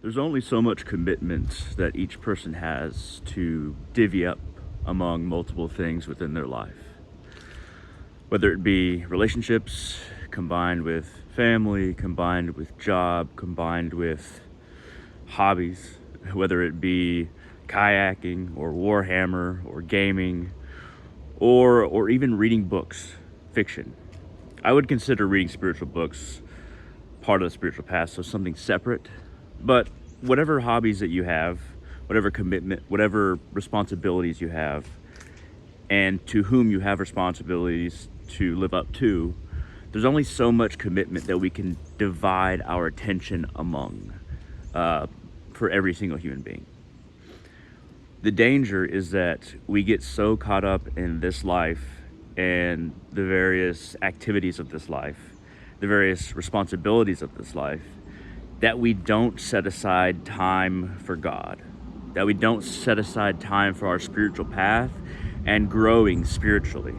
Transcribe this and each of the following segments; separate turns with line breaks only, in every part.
There's only so much commitment that each person has to divvy up among multiple things within their life. Whether it be relationships combined with family, combined with job, combined with hobbies, whether it be kayaking or Warhammer or gaming or even reading books, fiction. I would consider reading spiritual books part of the spiritual path, so something separate. But whatever hobbies that you have, whatever commitment, whatever responsibilities you have, and to whom you have responsibilities to live up to, there's only so much commitment that we can divide our attention among for every single human being. The danger is that we get so caught up in this life and the various activities of this life, the various responsibilities of this life, that we don't set aside time for God, that we don't set aside time for our spiritual path and growing spiritually.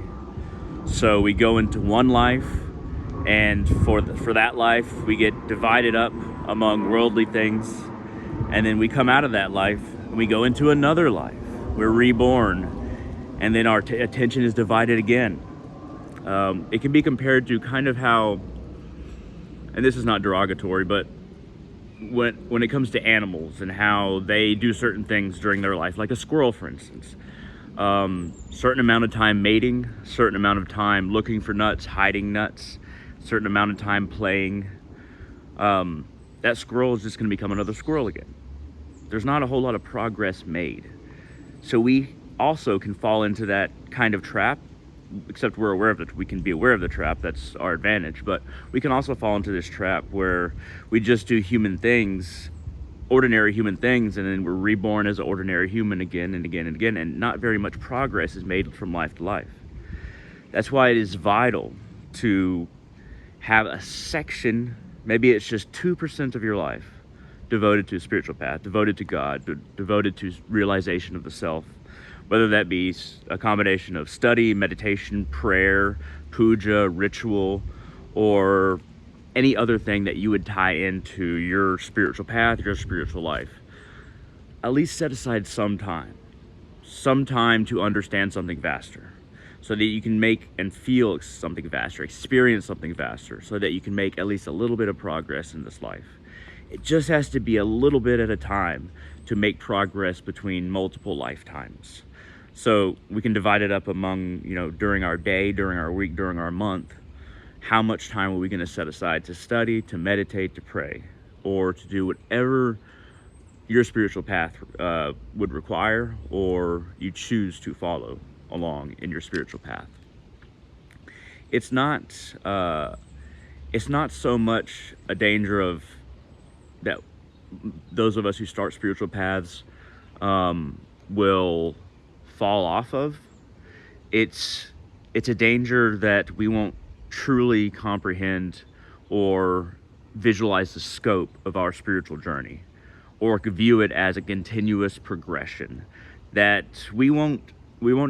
So we go into one life, and for that life, we get divided up among worldly things, and then we come out of that life, and we go into another life. We're reborn, and then our attention is divided again. It can be compared to kind of how, and this is not derogatory, but when it comes to animals and how they do certain things during their life, like a squirrel, for instance. Certain amount of time mating, certain amount of time looking for nuts, hiding nuts, certain amount of time playing. That squirrel is just going to become another squirrel again. There's not a whole lot of progress made. So we also can fall into that kind of trap, except we're aware of it. We can be aware of the trap. That's our advantage. But we can also fall into this trap where we just do human things, ordinary human things, and then we're reborn as an ordinary human again and again and again, and not very much progress is made from life to life. That's why it is vital to have a section, maybe it's just 2% of your life, devoted to a spiritual path, devoted to God, devoted to realization of the self, whether that be a combination of study, meditation, prayer, puja, ritual, or any other thing that you would tie into your spiritual path, your spiritual life. At least set aside some time to understand something vaster, so that you can make and feel something vaster, experience something vaster, so that you can make at least a little bit of progress in this life. It just has to be a little bit at a time to make progress between multiple lifetimes. So we can divide it up among, during our day, during our week, during our month. How much time are we going to set aside to study, to meditate, to pray, or to do whatever your spiritual path would require, or you choose to follow along in your spiritual path? It's not so much a danger of that those of us who start spiritual paths will fall off of. It's a danger that we won't truly comprehend or visualize the scope of our spiritual journey, or view it as a continuous progression, that we won't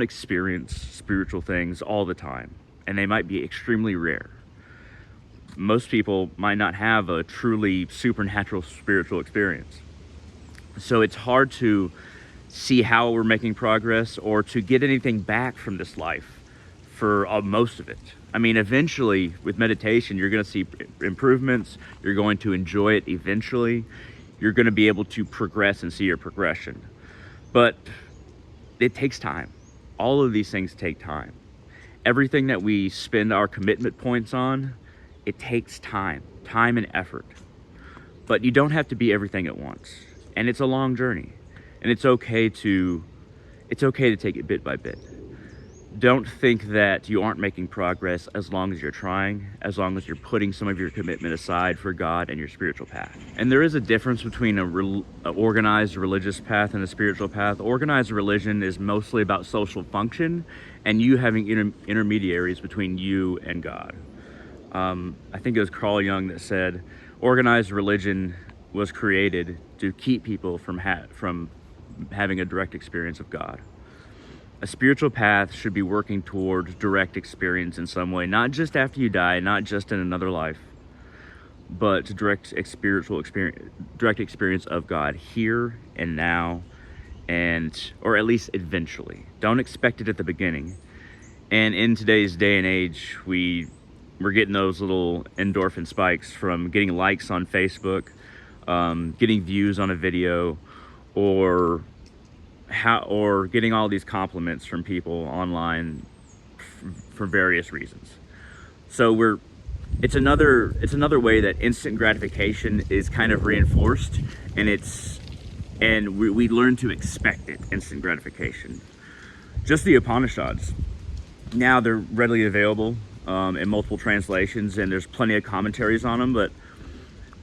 experience spiritual things all the time, and they might be extremely rare. Most people might not have a truly supernatural spiritual experience. So it's hard to see how we're making progress or to get anything back from this life for most of it. I mean, eventually with meditation, you're going to see improvements. You're going to enjoy it eventually. You're going to be able to progress and see your progression. But it takes time. All of these things take time. Everything that we spend our commitment points on, it takes time and effort. But you don't have to be everything at once. And it's a long journey. And it's okay to take it bit by bit. Don't think that you aren't making progress as long as you're trying, as long as you're putting some of your commitment aside for God and your spiritual path. And there is a difference between an organized religious path and a spiritual path. Organized religion is mostly about social function and you having intermediaries between you and God. I think it was Carl Jung that said, organized religion was created to keep people from having a direct experience of God. A spiritual path should be working towards direct experience in some way, not just after you die, not just in another life, but to direct experience of God here and now, and or at least eventually. Don't expect it at the beginning. And in today's day and age, we're getting those little endorphin spikes from getting likes on Facebook, getting views on a video, or getting all these compliments from people online for various reasons. So it's another way that instant gratification is kind of reinforced, and we learn to expect it, instant gratification. Just the Upanishads. Now they're readily available in multiple translations, and there's plenty of commentaries on them, but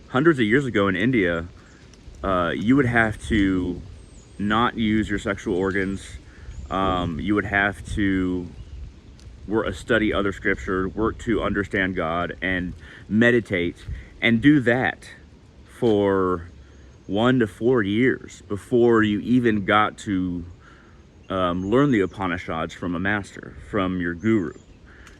hundreds of years ago in India, you would have to not use your sexual organs. You would have to study other scripture, work to understand God, and meditate, and do that for 1 to 4 years before you even got to learn the Upanishads from a master, from your guru.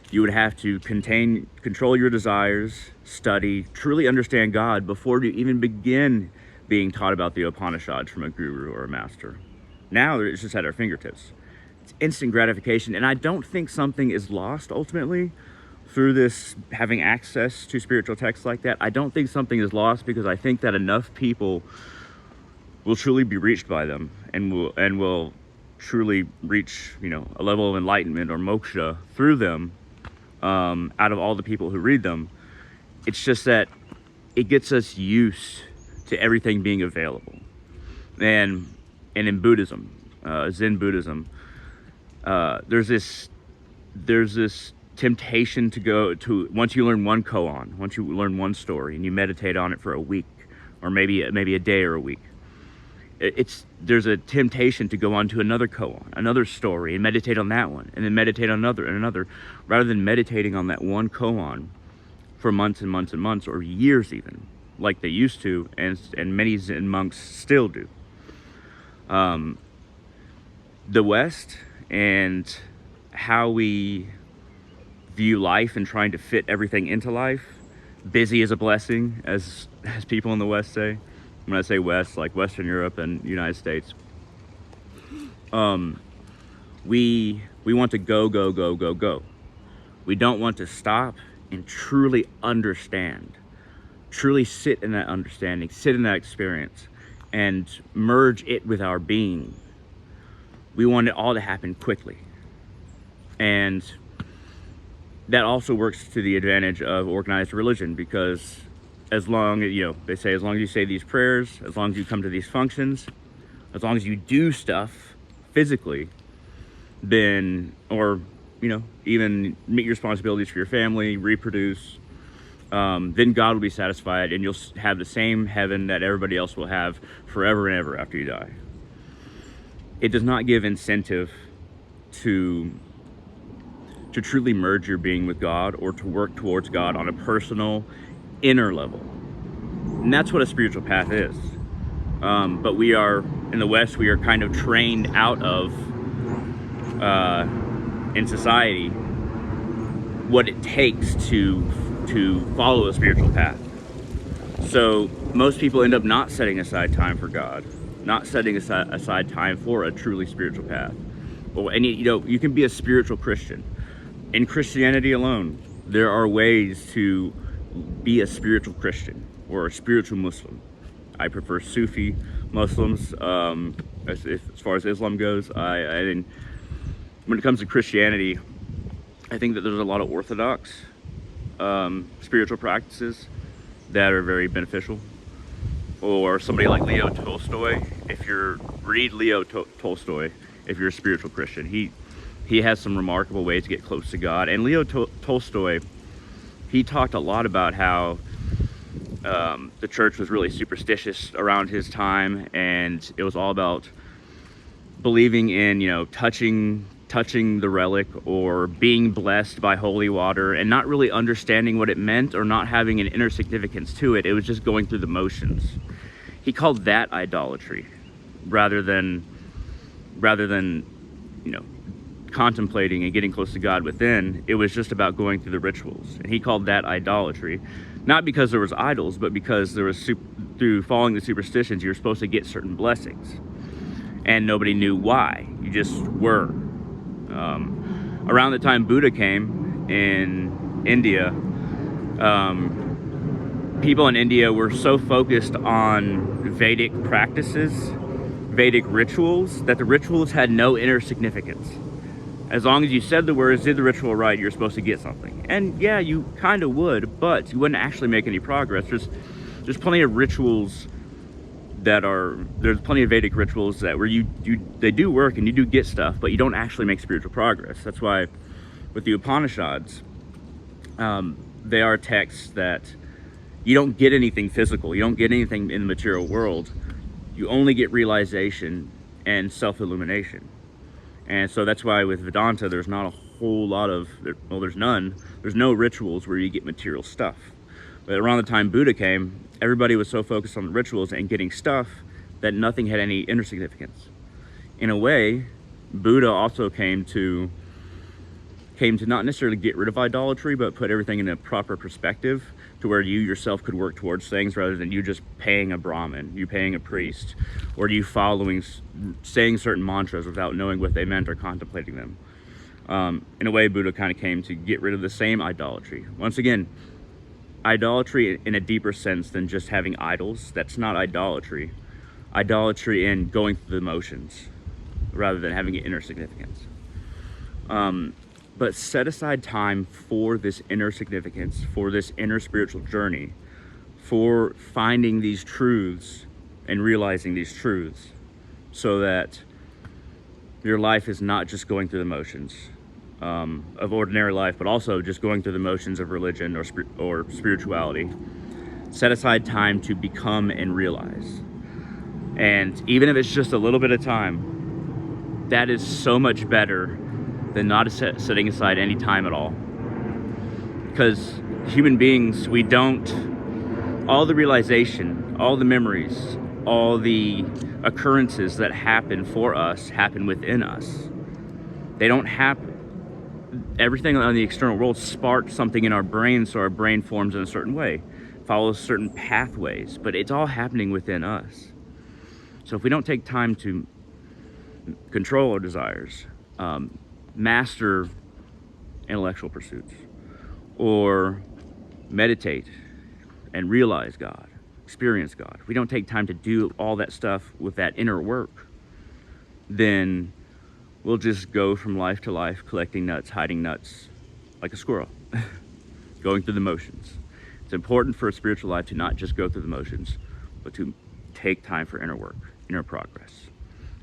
You would have to control your desires, study, truly understand God before you even begin being taught about the Upanishads from a guru or a master. Now it's just at our fingertips. It's instant gratification, and I don't think something is lost ultimately through this, having access to spiritual texts like that. I don't think something is lost, because I think that enough people will truly be reached by them, and will truly reach, a level of enlightenment or moksha through them, out of all the people who read them. It's just that it gets us used to everything being available. And in Buddhism, Zen Buddhism, there's this temptation to go to, once you learn one koan, once you learn one story and you meditate on it for a week, or maybe a day or a week, there's a temptation to go on to another koan, another story, and meditate on that one, and then meditate on another and another, rather than meditating on that one koan for months and months and months, or years even, like they used to, and many Zen monks still do. The West, and how we view life and trying to fit everything into life, busy is a blessing, as people in the West say. When I say West, like Western Europe and United States, we want to go, go, go, go, go. We don't want to stop and truly understand, truly sit in that understanding, sit in that experience, and merge it with our being. We want it all to happen quickly. And that also works to the advantage of organized religion, because as long as, they say, as long as you say these prayers, as long as you come to these functions, as long as you do stuff physically, then, or, even meet your responsibilities for your family, reproduce, then God will be satisfied, and you'll have the same heaven that everybody else will have forever and ever after you die. It does not give incentive to truly merge your being with God, or to work towards God on a personal, inner level. And that's what a spiritual path is. But we are, in the West, we are kind of trained out of, in society, what it takes to follow a spiritual path. So most people end up not setting aside time for God, not setting aside time for a truly spiritual path. And you can be a spiritual Christian. In Christianity alone, there are ways to be a spiritual Christian or a spiritual Muslim. I prefer Sufi Muslims as far as Islam goes. When it comes to Christianity, I think that there's a lot of orthodox spiritual practices that are very beneficial. Or somebody like Leo Tolstoy. Read Leo Tolstoy if you're a spiritual Christian. He has some remarkable ways to get close to God. And Leo Tolstoy, he talked a lot about how the church was really superstitious around his time, and it was all about believing in, touching the relic or being blessed by holy water, and not really understanding what it meant, or not having an inner significance to it. It was just going through the motions. He called that idolatry, rather than contemplating and getting close to God within. It was just about going through the rituals, and he called that idolatry. Not because there was idols, but because there was through following the superstitions, you were supposed to get certain blessings, and nobody knew why. You just were. Around the time Buddha came in India, people in India were so focused on Vedic practices, Vedic rituals, that the rituals had no inner significance. As long as you said the words, did the ritual right, you're supposed to get something. And yeah, you kind of would, but you wouldn't actually make any progress. There's plenty of rituals there's plenty of Vedic rituals that where they do work and you do get stuff, but you don't actually make spiritual progress. That's why with the Upanishads, they are texts that you don't get anything physical. You don't get anything in the material world. You only get realization and self-illumination. And so that's why with Vedanta, there's not a whole lot of, well, there's none. There's no rituals where you get material stuff. But around the time Buddha came, everybody was so focused on the rituals and getting stuff that nothing had any inner significance. In a way, Buddha also came to not necessarily get rid of idolatry, but put everything in a proper perspective to where you yourself could work towards things rather than you just paying a Brahmin, you paying a priest, or you saying certain mantras without knowing what they meant or contemplating them. In a way, Buddha kind of came to get rid of the same idolatry. Once again, idolatry in a deeper sense than just having idols. That's not idolatry. Idolatry in going through the motions rather than having an inner significance. But set aside time for this inner significance, for this inner spiritual journey, for finding these truths and realizing these truths, so that your life is not just going through the motions of ordinary life, but also just going through the motions of religion or spirituality. Set aside time to become and realize. And even if it's just a little bit of time, that is so much better than not setting aside any time at all. Because human beings, all the realization, all the memories, all the occurrences that happen for us happen within us. They don't happen. Everything on the external world sparks something in our brain, so our brain forms in a certain way, follows certain pathways, but it's all happening within us. So if we don't take time to control our desires, master intellectual pursuits, or meditate and realize God, experience God, if we don't take time to do all that stuff with that inner work, then we'll just go from life to life collecting nuts, hiding nuts like a squirrel, going through the motions. It's important for a spiritual life to not just go through the motions, but to take time for inner work, inner progress.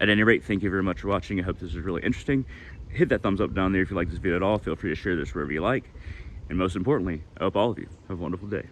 At any rate, thank you very much for watching. I hope this was really interesting. Hit that thumbs up down there if you like this video at all. Feel free to share this wherever you like. And most importantly, I hope all of you have a wonderful day.